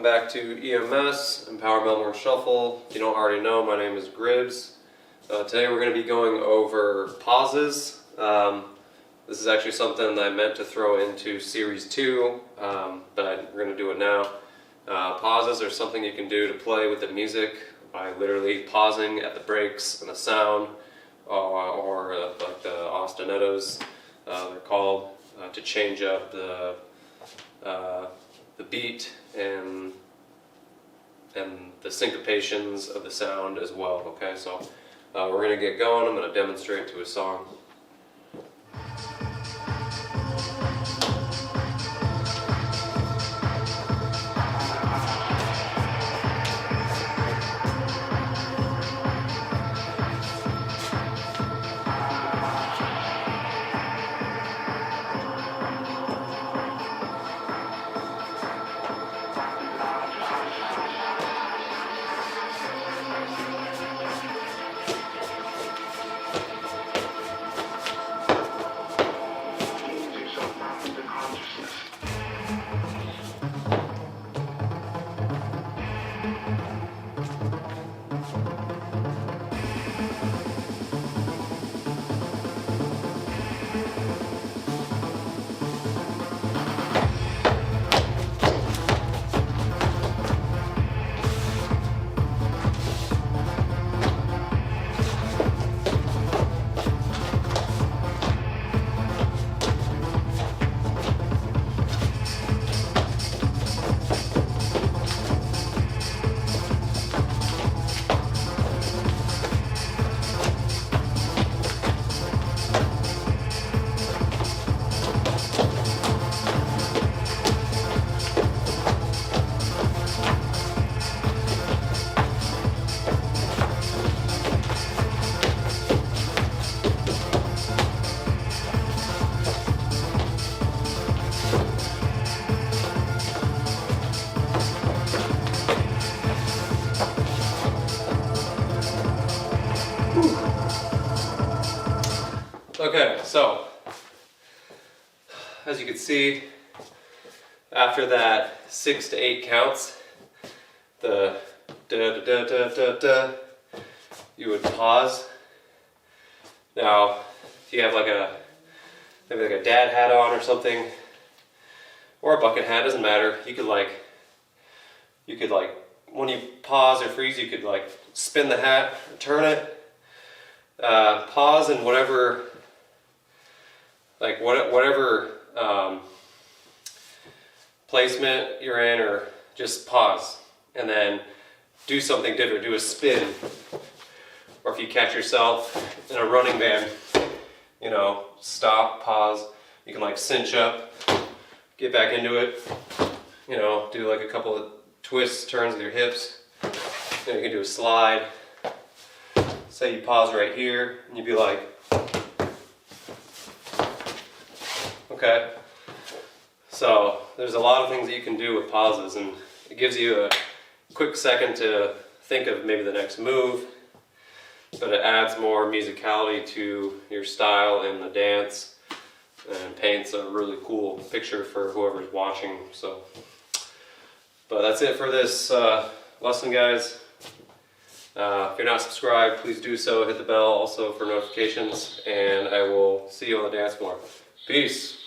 welcome back to EMS, Empower Melbourne Shuffle. If you don't already know, my name is gribbz. Today we're going to be going over pauses. This is actually something that I meant to throw into Series 2, but we're going to do it now. Pauses are something you can do to play with the music by literally pausing at the breaks and the sound, or like the ostinatos, they're called, to change up the beat and the syncopations of the sound as well. Okay, so we're going to get going. I'm going to demonstrate to a song. Okay, so as you can see, after that 6 to 8 counts, the da da da da da da, you would pause. Now, if you have like maybe like a dad hat on or something, or a bucket hat, doesn't matter. You could like when you pause or freeze, you could like spin the hat, turn it, pause in whatever placement you're in, or just pause and then do something different, do a spin. Or if you catch yourself in a running band, you know, stop, pause, you can like cinch up, get back into it, you know, do like a couple of twists, turns with your hips, then you can do a slide. Say you pause right here and you'd be like, okay, so there's a lot of things that you can do with pauses, and it gives you a quick second to think of maybe the next move, but it adds more musicality to your style in the dance and paints a really cool picture for whoever's watching. So, but that's it for this lesson, guys. If you're not subscribed, please do so. Hit the bell also for notifications, and I will see you on the dance floor. Peace.